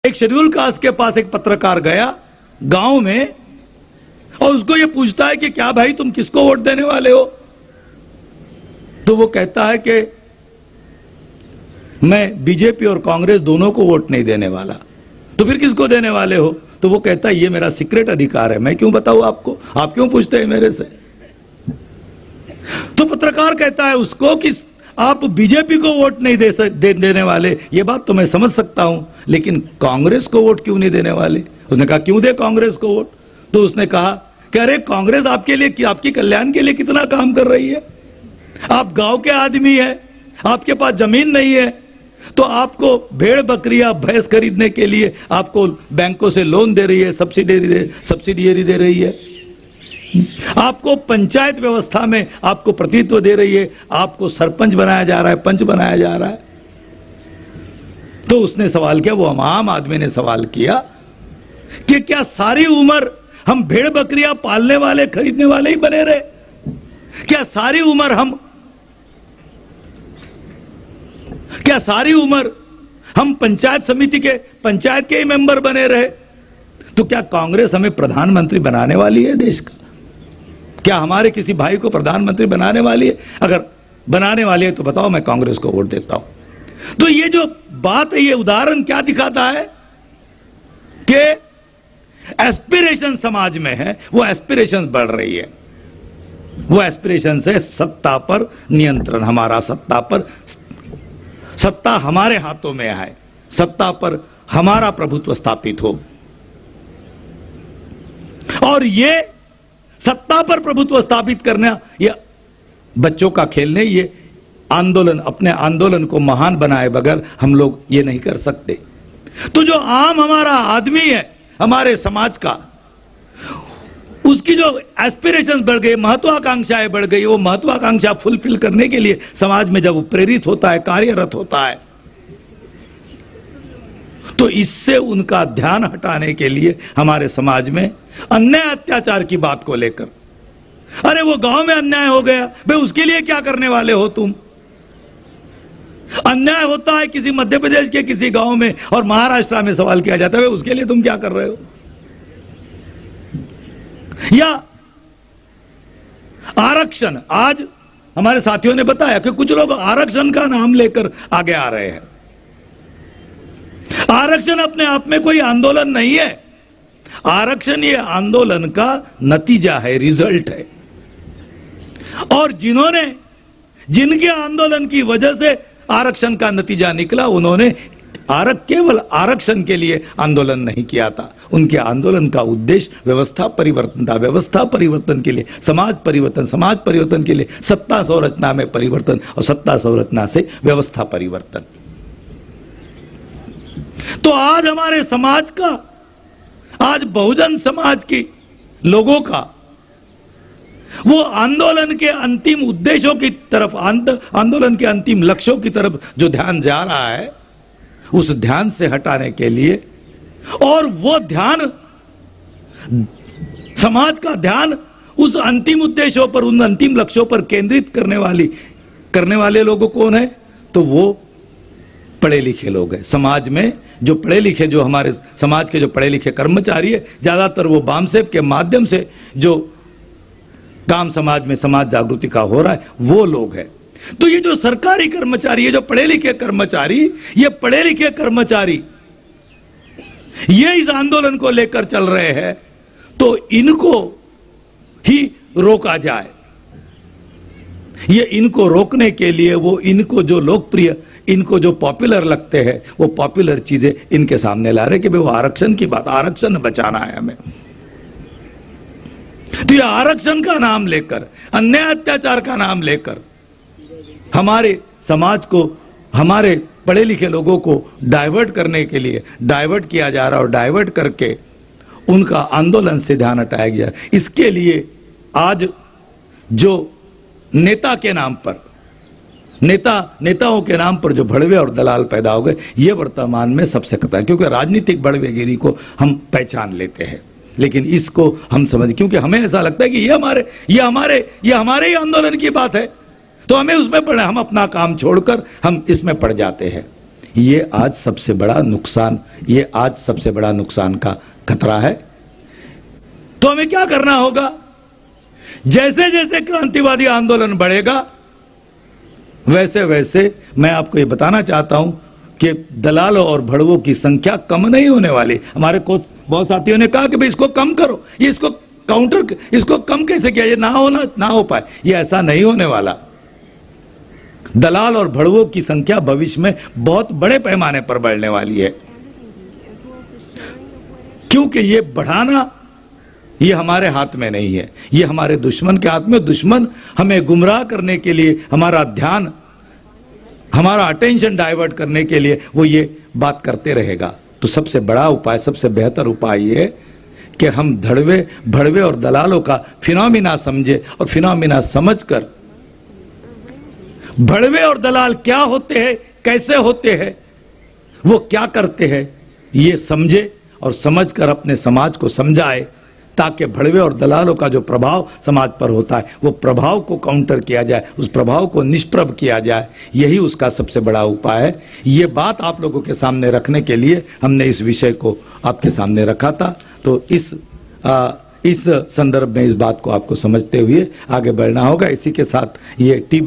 एक schedule caste के पास एक पत्रकार गया गांव में और उसको ये पूछता है कि क्या भाई तुम किसको वोट देने वाले हो? तो वो कहता है कि मैं बीजेपी और कांग्रेस दोनों को वोट नहीं देने वाला। तो फिर किसको देने वाले हो? तो वो कहता है ये मेरा सीक्रेट अधिकार है, मैं क्यों बताऊं आपको, आप क्यों पूछते हैं मेरे से? तो पत्रकार कहता है उसको कि आप बीजेपी को वोट नहीं देने वाले, ये बात तो मैं समझ सकता हूं, लेकिन कांग्रेस को वोट क्यों नहीं देने वाले? उसने कहा क्यों दे कांग्रेस को वोट? तो उसने कहा कि अरे कांग्रेस आपके लिए, आपकी कल्याण के लिए कितना काम कर रही है। आप गांव के आदमी है, आपके पास जमीन नहीं है, तो आपको भेड़ बकरियां भैंस खरीदने के लिए आपको बैंकों से लोन दे रही है, सब्सिडी दे रही है, आपको पंचायत व्यवस्था में आपको प्रतिनिधित्व दे रही है, आपको सरपंच बनाया जा रहा है, पंच बनाया जा रहा है। तो उसने सवाल किया, वो आम आदमी ने सवाल किया कि क्या सारी उम्र हम भेड़ बकरियां पालने वाले खरीदने वाले ही बने रहे? क्या सारी उम्र हम पंचायत समिति के पंचायत के ही मेंबर बने रहे? तो क्या कांग्रेस हमें प्रधानमंत्री बनाने वाली है देश का? क्या हमारे किसी भाई को प्रधानमंत्री बनाने वाली है? अगर बनाने वाली है तो बताओ, मैं कांग्रेस को वोट देता हूं। तो ये जो बात है, ये उदाहरण क्या दिखाता है कि एस्पिरेशन समाज में है, वो एस्पिरेशन बढ़ रही है। वो एस्पिरेशन से सत्ता पर नियंत्रण, हमारा सत्ता हमारे हाथों में आए, सत्ता पर हमारा प्रभुत्व स्थापित हो। और ये सत्ता पर प्रभुत्व स्थापित करना ये बच्चों का खेल नहीं, ये आंदोलन, अपने आंदोलन को महान बनाए बगैर हम लोग ये नहीं कर सकते। तो जो आम हमारा आदमी है, हमारे समाज का, उसकी जो एस्पिरेशंस बढ़ गई, महत्वाकांक्षाएं बढ़ गई, वो महत्वाकांक्षा फुलफिल करने के लिए समाज में जब वो प्रेरित होता है, कार्यरत होता है, तो इससे उनका ध्यान हटाने के लिए हमारे समाज में अन्याय अत्याचार की बात को लेकर, अरे वो गांव में अन्याय हो गया, भाई उसके लिए क्या करने वाले हो तुम? अन्याय होता है किसी मध्य प्रदेश के किसी गांव में और महाराष्ट्र में सवाल किया जाता है, उसके लिए तुम क्या कर रहे हो? या आरक्षण, आज हमारे साथियों ने बताया कि कुछ लोग आरक्षण का नाम लेकर आगे आ रहे हैं। आरक्षण अपने आप में कोई आंदोलन नहीं है, आरक्षण ये आंदोलन का नतीजा है, रिजल्ट है। और जिनके आंदोलन की वजह से आरक्षण का नतीजा निकला, उन्होंने केवल आरक्षण के लिए आंदोलन नहीं किया था, उनके आंदोलन का उद्देश्य व्यवस्था परिवर्तन था। व्यवस्था परिवर्तन के लिए समाज परिवर्तन के लिए सत्ता संरचना में परिवर्तन, और सत्ता संरचना से व्यवस्था परिवर्तन। तो आज हमारे समाज का, आज बहुजन समाज की लोगों का वो आंदोलन के अंतिम उद्देश्यों की तरफ, आंदोलन के अंतिम लक्ष्यों की तरफ जो ध्यान जा रहा है, उस ध्यान से हटाने के लिए, और वो ध्यान, समाज का ध्यान उस अंतिम उद्देश्यों पर, उन अंतिम लक्ष्यों पर केंद्रित करने वाले लोगों कौन है? तो वो पढ़े लिखे लोग हैं। समाज में जो पढ़े लिखे, जो हमारे समाज के जो पढ़े लिखे कर्मचारी है, ज्यादातर वो बामसेब के माध्यम से जो काम समाज में समाज जागृति का हो रहा है, वो लोग हैं। तो ये जो सरकारी कर्मचारी है, जो पढ़े लिखे कर्मचारी, ये पढ़े लिखे कर्मचारी ये इस आंदोलन को लेकर चल रहे हैं, तो इनको ही रोका जाए। ये इनको रोकने के लिए वो इनको जो लोकप्रिय, इनको जो पॉपुलर लगते हैं, वो पॉपुलर चीजें इनके सामने ला रहे कि भाई वो आरक्षण की बात, आरक्षण बचाना है हमें। तो ये आरक्षण का नाम लेकर, अन्याय अत्याचार का नाम लेकर हमारे समाज को, हमारे पढ़े लिखे लोगों को डाइवर्ट करने के लिए डाइवर्ट किया जा रहा है, और डाइवर्ट करके उनका आंदोलन से ध्यान हटाया गया। इसके लिए आज जो नेता के नाम पर, नेताओं के नाम पर जो भड़वे और दलाल पैदा हो गए, ये वर्तमान में सबसे खतरा है, क्योंकि राजनीतिक भड़वेगिरी को हम पहचान लेते हैं, लेकिन इसको हम समझ, क्योंकि हमें ऐसा लगता है कि ये हमारे ही आंदोलन की बात है, तो हमें उसमें पड़े, हम अपना काम छोड़कर हम इसमें पड़ जाते हैं। ये आज सबसे बड़ा नुकसान, ये आज सबसे बड़ा नुकसान का खतरा है। तो हमें क्या करना होगा? जैसे जैसे क्रांतिवादी आंदोलन बढ़ेगा, वैसे वैसे मैं आपको ये बताना चाहता हूं कि दलालों और भड़वों की संख्या कम नहीं होने वाली। हमारे को बहुत साथियों ने कहा कि भाई इसको कम करो, ये इसको काउंटर, इसको कम कैसे किया, ये ना हो पाए। ये ऐसा नहीं होने वाला। दलाल और भड़वों की संख्या भविष्य में बहुत बड़े पैमाने पर बढ़ने वाली है, क्योंकि ये बढ़ाना ये हमारे हाथ में नहीं है, ये हमारे दुश्मन के हाथ में। दुश्मन हमें गुमराह करने के लिए, हमारा ध्यान, हमारा अटेंशन डाइवर्ट करने के लिए वो ये बात करते रहेगा। तो सबसे बड़ा उपाय, सबसे बेहतर उपाय ये है कि हम भड़वे और दलालों का फिनोमिना समझे, और फिनोमिना समझकर भड़वे और दलाल क्या होते हैं, कैसे होते हैं, वो क्या करते हैं, ये समझे और समझकर अपने समाज को समझाए, ताकि भड़वे और दलालों का जो प्रभाव समाज पर होता है वो प्रभाव को काउंटर किया जाए, उस प्रभाव को निष्प्रभ किया जाए। यही उसका सबसे बड़ा उपाय है। ये बात आप लोगों के सामने रखने के लिए हमने इस विषय को आपके सामने रखा था। तो इस संदर्भ में इस बात को आपको समझते हुए आगे बढ़ना होगा। इसी के साथ ये टी